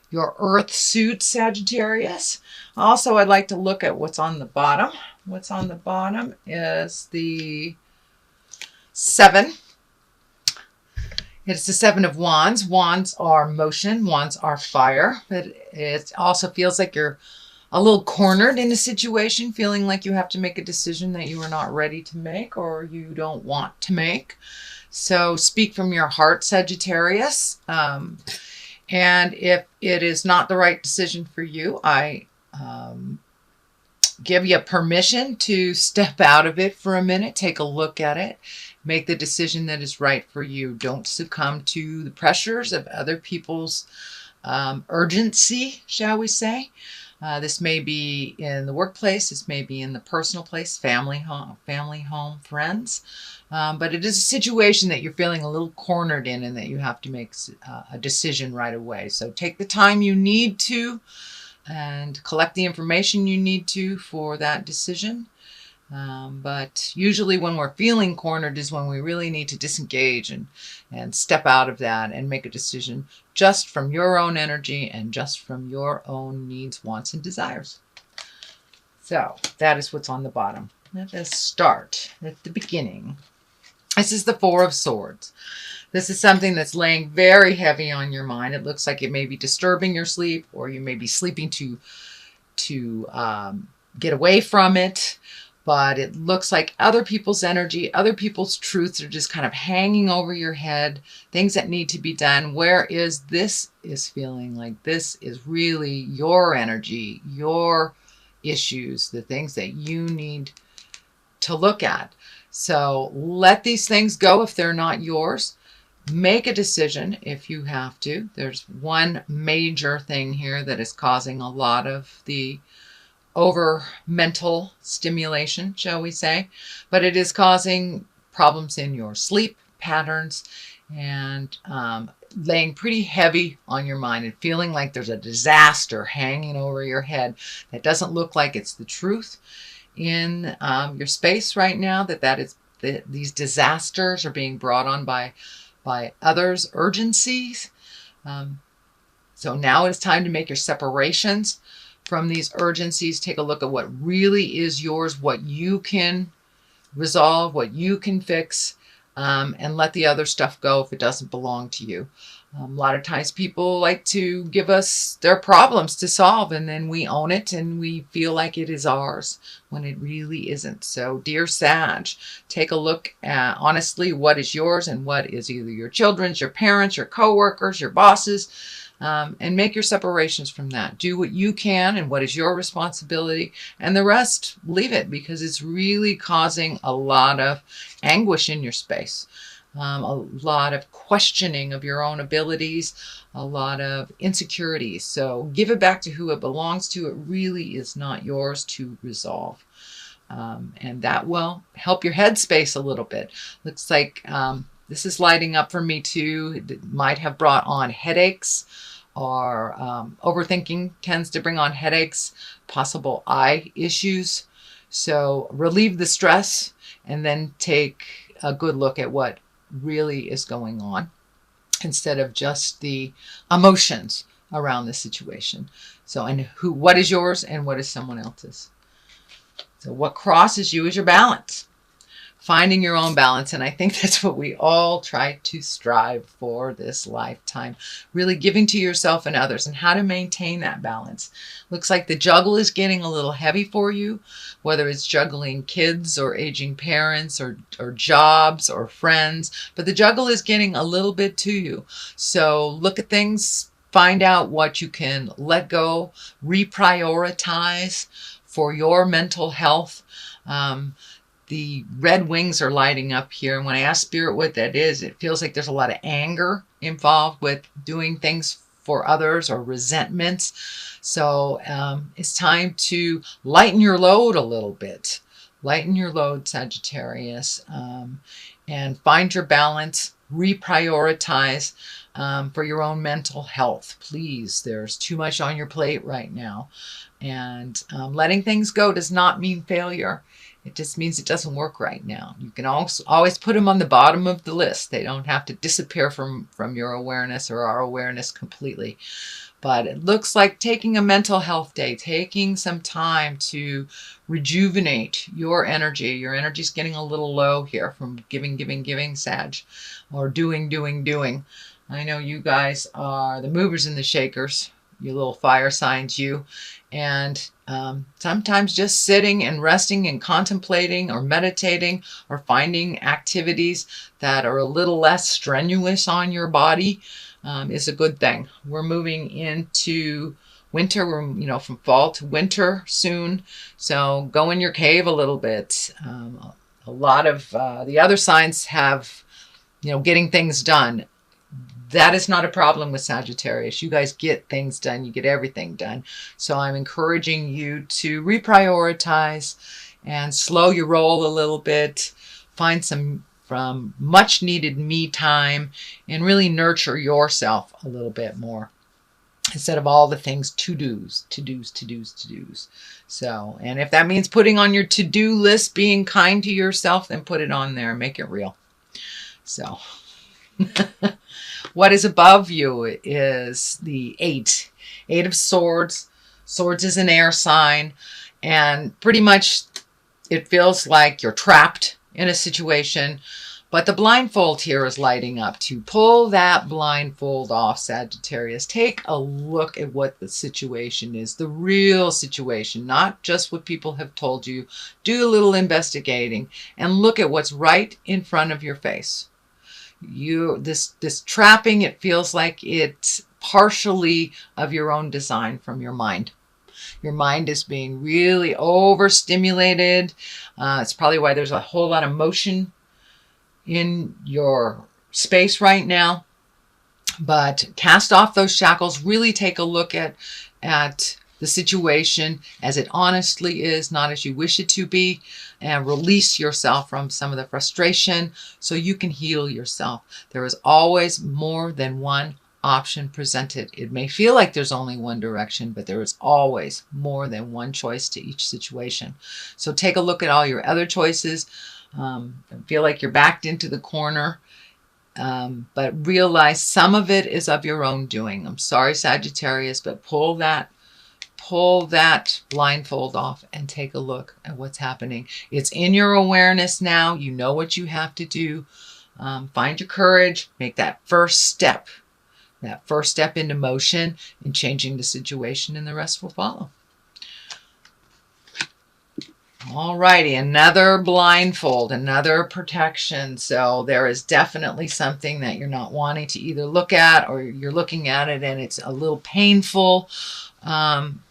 your earth suit, Sagittarius. Also, I'd like to look at what's on the bottom. What's on the bottom is the 7. It's the 7 of Wands. Wands are motion. Wands are fire. But it also feels like you're a little cornered in a situation, feeling like you have to make a decision that you are not ready to make or you don't want to make. So speak from your heart, Sagittarius. And if it is not the right decision for you, I give you permission to step out of it for a minute, take a look at it, make the decision that is right for you. Don't succumb to the pressures of other people's urgency, shall we say. This may be in the workplace, this may be in the personal place, family, home, friends. But it is a situation that you're feeling a little cornered in and that you have to make a decision right away. So take the time you need to and collect the information you need to for that decision. But usually when we're feeling cornered is when we really need to disengage and step out of that and make a decision just from your own energy and just from your own needs, wants, and desires. So that is what's on the bottom. Let us start at the beginning. This is the 4 of Swords. This is something that's laying very heavy on your mind. It looks like it may be disturbing your sleep, or you may be sleeping to get away from it. But it looks like other people's energy, other people's truths are just kind of hanging over your head, things that need to be done. Whereas this is feeling like this is really your energy, your issues, the things that you need to look at. So let these things go if they're not yours. Make a decision if you have to. There's one major thing here that is causing a lot of the over mental stimulation, shall we say, but it is causing problems in your sleep patterns and laying pretty heavy on your mind and feeling like there's a disaster hanging over your head that doesn't look like it's the truth in your space right now, that is these disasters are being brought on by others' urgencies. So now it's time to make your separations from these urgencies. Take a look at what really is yours, what you can resolve, what you can fix, and let the other stuff go if it doesn't belong to you. A lot of times people like to give us their problems to solve, and then we own it and we feel like it is ours when it really isn't. So dear Sag, take a look at honestly what is yours and what is either your children's, your parents, your coworkers, your bosses, and make your separations from that. Do what you can and what is your responsibility, and the rest leave it, because it's really causing a lot of anguish in your space. A lot of questioning of your own abilities, a lot of insecurities. So give it back to who it belongs to. It really is not yours to resolve. And that will help your headspace a little bit. Looks like this is lighting up for me too. It might have brought on headaches, or overthinking tends to bring on headaches, possible eye issues. So relieve the stress and then take a good look at what really is going on instead of just the emotions around the situation. So, and what is yours and what is someone else's. So what crosses you is your balance. Finding your own balance. And I think that's what we all try to strive for this lifetime. Really giving to yourself and others, and how to maintain that balance. Looks like the juggle is getting a little heavy for you, whether it's juggling kids or aging parents or jobs or friends. But the juggle is getting a little bit to you. So look at things, find out what you can let go, reprioritize for your mental health. The red wings are lighting up here. And when I ask Spirit what that is, it feels like there's a lot of anger involved with doing things for others or resentments. So it's time to lighten your load a little bit. Lighten your load, Sagittarius, and find your balance, reprioritize for your own mental health. Please, there's too much on your plate right now. And letting things go does not mean failure. It just means it doesn't work right now. You can also always put them on the bottom of the list. They don't have to disappear from your awareness or our awareness completely. But it looks like taking a mental health day, taking some time to rejuvenate your energy. Your energy's getting a little low here from giving, Sag, or doing. I know you guys are the movers and the shakers, you little fire signs, you. And sometimes just sitting and resting and contemplating or meditating or finding activities that are a little less strenuous on your body is a good thing. We're moving into winter. We're, from fall to winter soon. So go in your cave a little bit. A lot of the other signs have, getting things done. That is not a problem with Sagittarius. You guys get things done. You get everything done. So I'm encouraging you to reprioritize and slow your roll a little bit. Find some from much needed me time and really nurture yourself a little bit more instead of all the things to-dos. So, and if that means putting on your to-do list, being kind to yourself, then put it on there and make it real. So what is above you is the Eight of Swords. Swords is an air sign, and pretty much it feels like you're trapped in a situation, but the blindfold here is lighting up. To pull that blindfold off, Sagittarius, take a look at what the situation is, the real situation, not just what people have told you. Do a little investigating and look at what's right in front of your face. This trapping, it feels like it's partially of your own design from your mind. Your mind is being really overstimulated. It's probably why there's a whole lot of motion in your space right now. But cast off those shackles. Really take a look at the situation as it honestly is, not as you wish it to be, and release yourself from some of the frustration so you can heal yourself. There is always more than one option presented. It may feel like there's only one direction, but there is always more than one choice to each situation. So take a look at all your other choices. Feel like you're backed into the corner, but realize some of it is of your own doing. I'm sorry, Sagittarius, but pull that blindfold off and take a look at what's happening. It's in your awareness now. You know what you have to do. Find your courage. Make that first step into motion and changing the situation, and the rest will follow. Alrighty, another blindfold, another protection. So there is definitely something that you're not wanting to either look at, or you're looking at it and it's a little painful.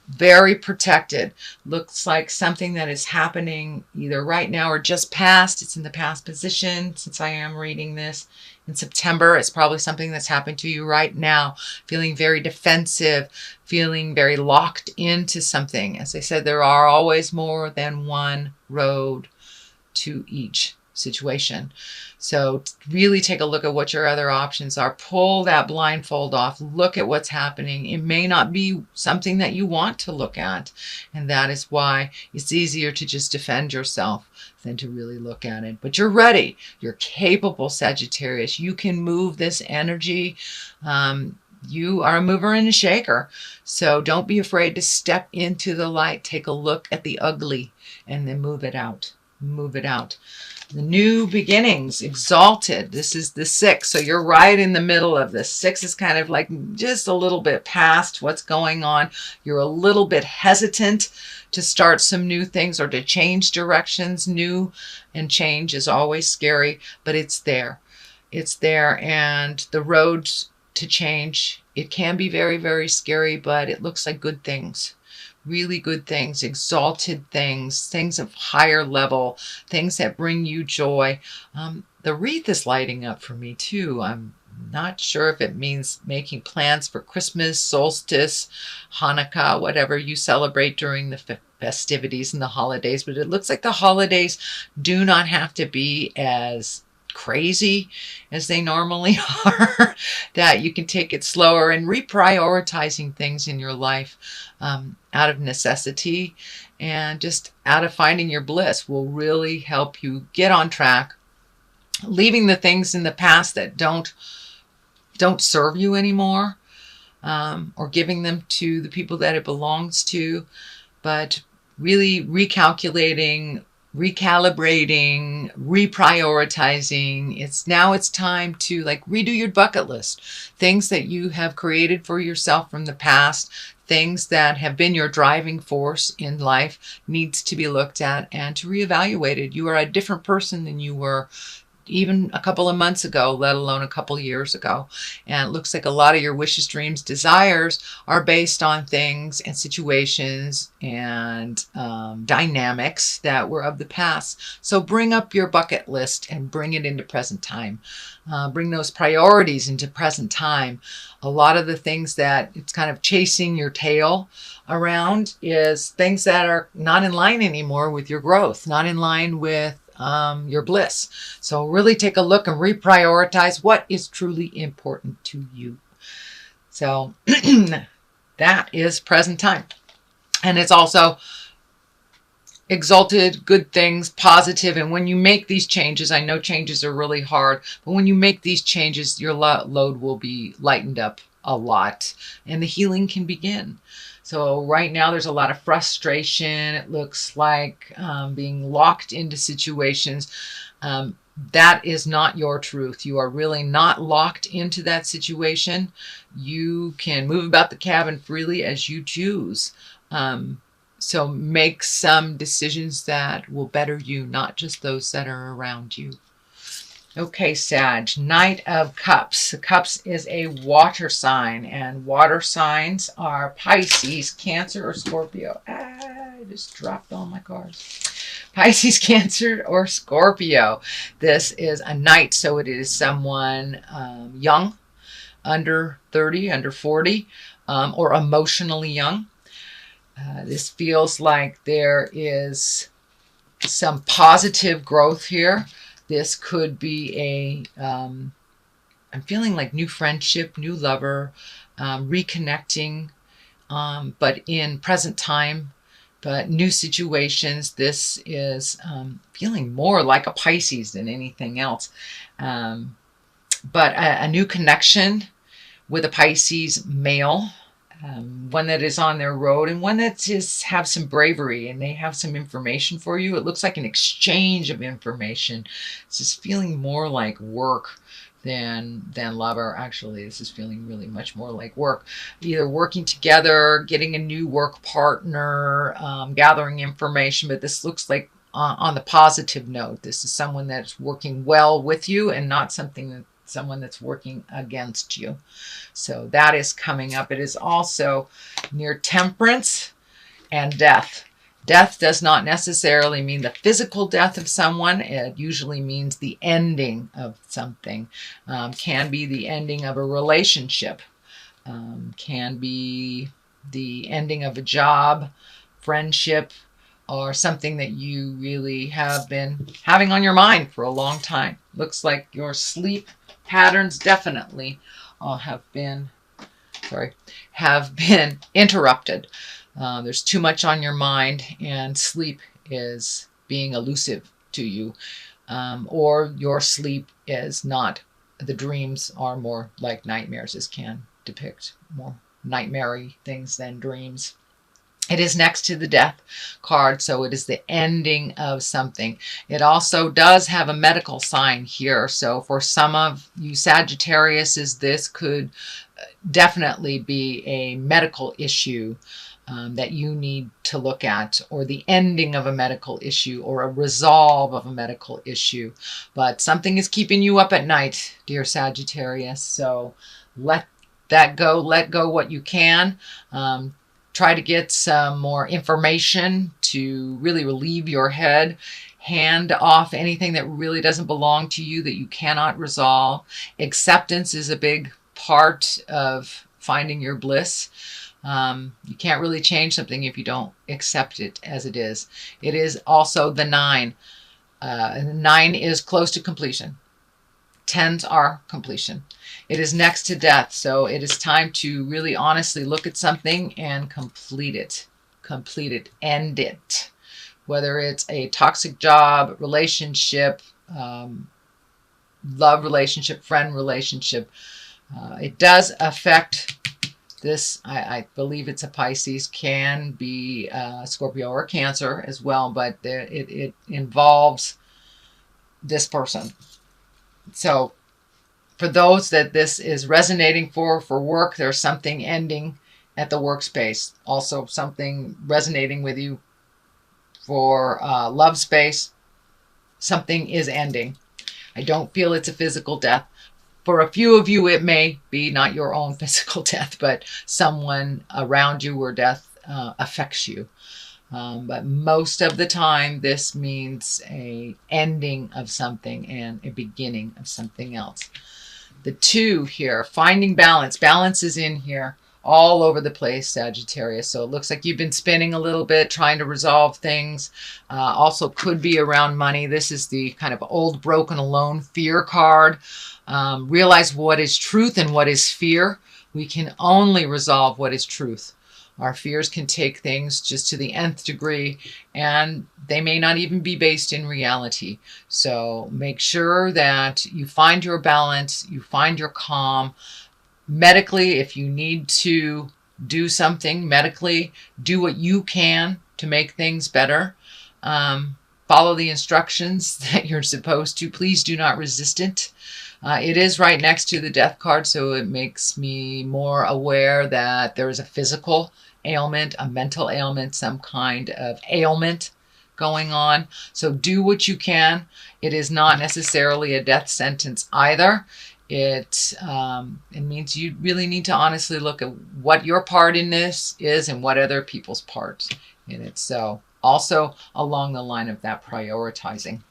Very protected. Looks like something that is happening either right now or just past. It's in the past position since I am reading this in September. It's probably something that's happened to you right now. Feeling very defensive, feeling very locked into something. As I said, there are always more than one road to each situation. So really take a look at what your other options are. Pull that blindfold off. Look at what's happening. It may not be something that you want to look at, and that is why it's easier to just defend yourself than to really look at it. But you're ready. You're capable, Sagittarius. You can move this energy. You are a mover and a shaker. So don't be afraid to step into the light. Take a look at the ugly and then move it out. Move it out. The new beginnings, exalted. This is the 6. So you're right in the middle of this. 6 is kind of like just a little bit past what's going on. You're a little bit hesitant to start some new things or to change directions. New and change is always scary, but it's there. It's there. And the road to change, it can be very, very scary, but it looks like good things. Really good things, exalted things, things of higher level, things that bring you joy. The wreath is lighting up for me too. I'm not sure if it means making plans for Christmas, solstice, Hanukkah, whatever you celebrate during the festivities and the holidays. But it looks like the holidays do not have to be as crazy as they normally are, that you can take it slower, and reprioritizing things in your life out of necessity and just out of finding your bliss will really help you get on track, leaving the things in the past that don't serve you anymore. or giving them to the people that it belongs to, but really recalculating, recalibrating, reprioritizing. It's time to like redo your bucket list. Things that you have created for yourself from the past, things that have been your driving force in life needs to be looked at and to reevaluated. You are a different person than you were even a couple of months ago, let alone a couple years ago. And it looks like a lot of your wishes, dreams, desires are based on things and situations and dynamics that were of the past. So bring up your bucket list and bring it into present time. Bring those priorities into present time. A lot of the things that it's kind of chasing your tail around is things that are not in line anymore with your growth, not in line with your bliss. So really take a look and reprioritize what is truly important to you. So that is present time. And it's also exalted, good things, positive. And when you make these changes, I know changes are really hard, but when you make these changes, your load will be lightened up a lot and the healing can begin. So right now there's a lot of frustration. It looks like being locked into situations. That is not your truth. You are really not locked into that situation. You can move about the cabin freely as you choose. So make some decisions that will better you, not just those that are around you. Okay, Sag, Knight of Cups. The Cups is a water sign, and water signs are Pisces, Cancer, or Scorpio. I just dropped all my cards. Pisces, Cancer, or Scorpio. This is a Knight, so it is someone young, under 30, under 40, or emotionally young. This feels like there is some positive growth here. This could be I'm feeling like new friendship, new lover, reconnecting, but in present time, but new situations. This is feeling more like a Pisces than anything else. But a new connection with a Pisces male, one that is on their road and one that just have some bravery and they have some information for you. It looks like an exchange of information. It's just feeling more like work than lover. Actually, this is feeling really much more like work. Either working together, getting a new work partner, gathering information, but this looks like on the positive note. This is someone that's working well with you and not someone that's working against you. So that is coming up. It is also near Temperance and death. Death does not necessarily mean the physical death of someone. It usually means the ending of something. Can be the ending of a relationship. Can be the ending of a job, friendship, or something that you really have been having on your mind for a long time. Looks like your sleep patterns definitely have been interrupted. There's too much on your mind and sleep is being elusive to you. Or your sleep is not, the dreams are more like nightmares. This can depict more nightmare-y things than dreams. It is next to the death card, so it is the ending of something. It also does have a medical sign here. So for some of you Sagittarius, this could definitely be a medical issue that you need to look at, or the ending of a medical issue, or a resolve of a medical issue. But something is keeping you up at night, dear Sagittarius. So let that go. Let go what you can. Try to get some more information to really relieve your head. Hand off anything that really doesn't belong to you, that you cannot resolve. Acceptance is a big part of finding your bliss. You can't really change something if you don't accept it as it is. It is also the 9. 9 is close to completion. 10s are completion. It is next to death, so it is time to really honestly look at something and complete it. Complete it. End it. Whether it's a toxic job, relationship, love relationship, friend relationship. It does affect This, I believe it's a Pisces, can be Scorpio or Cancer as well, but it involves this person. So for those that this is resonating for work, there's something ending at the workspace. Also something resonating with you for love space. Something is ending. I don't feel it's a physical death. For a few of you, it may be not your own physical death, but someone around you where death affects you. But most of the time, this means a ending of something and a beginning of something else. The 2 here, finding balance. Balance is in here all over the place, Sagittarius. So it looks like you've been spinning a little bit, trying to resolve things. Also could be around money. This is the kind of old, broken, alone fear card. Realize what is truth and what is fear. We can only resolve what is truth. Our fears can take things just to the nth degree, and they may not even be based in reality. So make sure that you find your balance, you find your calm. Medically, if you need to do something medically, do what you can to make things better. Follow the instructions that you're supposed to. Please do not resist it. It is right next to the death card, so it makes me more aware that there is a physical ailment, a mental ailment, some kind of ailment going on. So do what you can. It is not necessarily a death sentence either. It means you really need to honestly look at what your part in this is and what other people's parts in it. So also along the line of that prioritizing.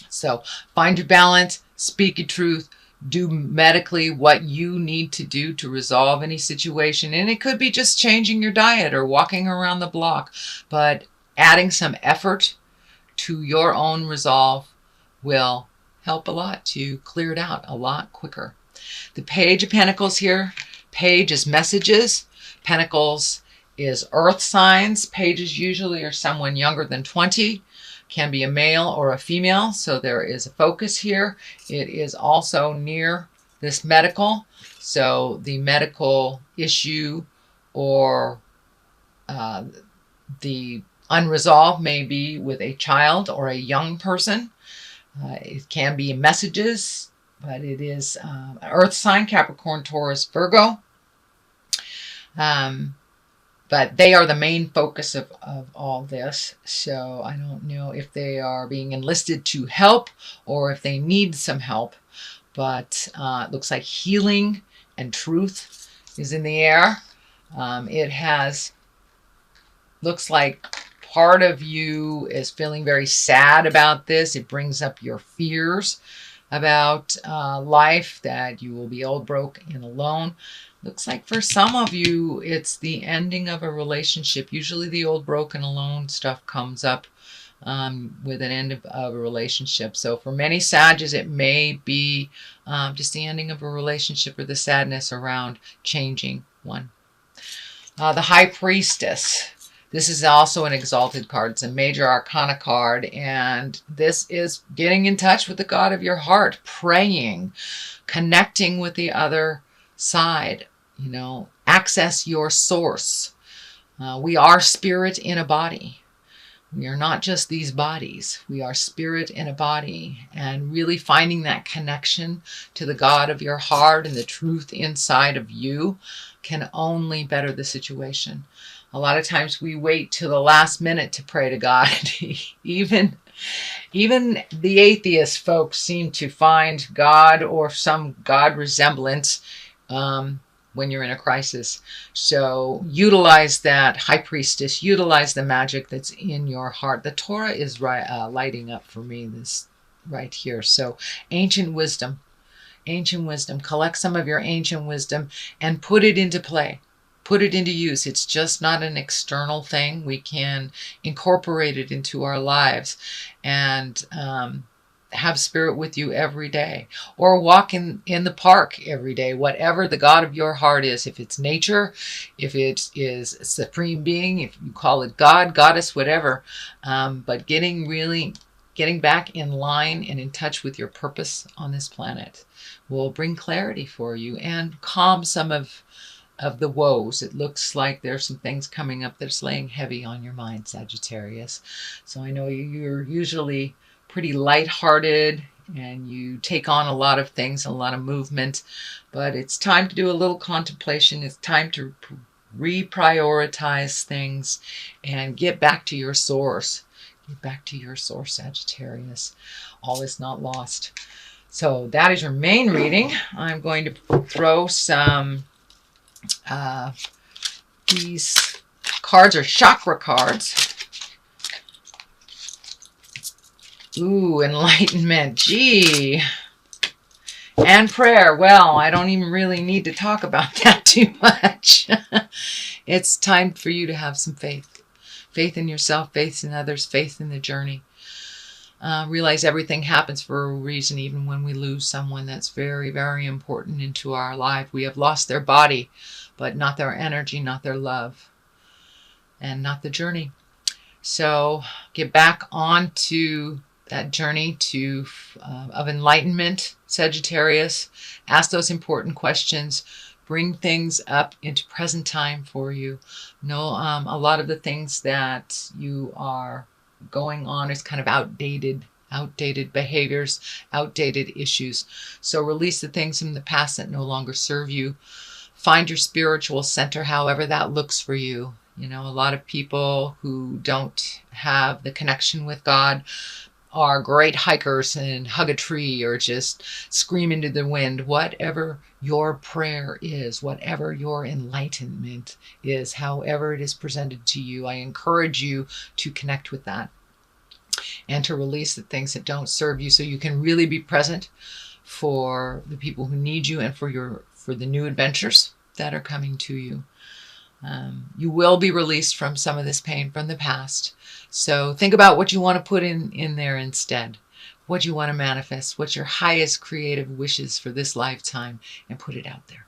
So find your balance, speak your truth, do medically what you need to do to resolve any situation. And it could be just changing your diet or walking around the block, but adding some effort to your own resolve will help a lot to clear it out a lot quicker. The Page of Pentacles here. Page is messages. Pentacles is earth signs. Pages usually are someone younger than 20. Can be a male or a female, so there is a focus here. It is also near this medical, so the medical issue or the unresolved may be with a child or a young person. It can be messages, but it is an earth sign, Capricorn, Taurus, Virgo. But they are the main focus of all this. So I don't know if they are being enlisted to help or if they need some help. But it looks like healing and truth is in the air. Looks like part of you is feeling very sad about this. It brings up your fears about life, that you will be old, broke, and alone. Looks like for some of you, it's the ending of a relationship. Usually the old, broken, alone stuff comes up with an end of a relationship. So for many Sages, it may be just the ending of a relationship or the sadness around changing one. The High Priestess. This is also an exalted card. It's a major arcana card, and this is getting in touch with the God of your heart, praying, connecting with the other side. You know, access your source. We are spirit in a body. We are not just these bodies. We are spirit in a body, and really finding that connection to the God of your heart and the truth inside of you can only better the situation. A lot of times we wait till the last minute to pray to God. Even the atheist folks seem to find God or some God resemblance when you're in a crisis. So utilize that, High Priestess. Utilize the magic that's in your heart. The Torah is lighting up for me this right here. So ancient wisdom. Ancient wisdom. Collect some of your ancient wisdom and put it into play. Put it into use. It's just not an external thing. We can incorporate it into our lives and have spirit with you every day, or walk in the park every day, whatever the God of your heart is. If it's nature, if it is a supreme being, if you call it God, goddess, whatever, but getting back in line and in touch with your purpose on this planet will bring clarity for you and calm some of of the woes. It looks like there's some things coming up that's laying heavy on your mind, Sagittarius. So I know you're usually pretty lighthearted and you take on a lot of things, a lot of movement, but it's time to do a little contemplation. It's time to reprioritize things and get back to your source. Get back to your source, Sagittarius. All is not lost. So that is your main reading. I'm going to throw some, these cards are chakra cards. Ooh, enlightenment. Gee. And prayer. Well, I don't even really need to talk about that too much. It's time for you to have some faith. Faith in yourself, faith in others, faith in the journey. Realize everything happens for a reason, even when we lose someone that's very, very important into our life. We have lost their body, but not their energy, not their love, and not the journey. So get back onto that journey of enlightenment, Sagittarius. Ask those important questions. Bring things up into present time for you. Know a lot of the things that you are going on is kind of outdated behaviors, outdated issues. So release the things from the past that no longer serve you. Find your spiritual center, however that looks for you. You know, a lot of people who don't have the connection with God are great hikers and hug a tree or just scream into the wind. Whatever your prayer is, whatever your enlightenment is, however it is presented to you, I encourage you to connect with that and to release the things that don't serve you so you can really be present for the people who need you and for the new adventures that are coming to you. You will be released from some of this pain from the past. So think about what you want to put in there instead. What you want to manifest. What's your highest creative wishes for this lifetime, and put it out there.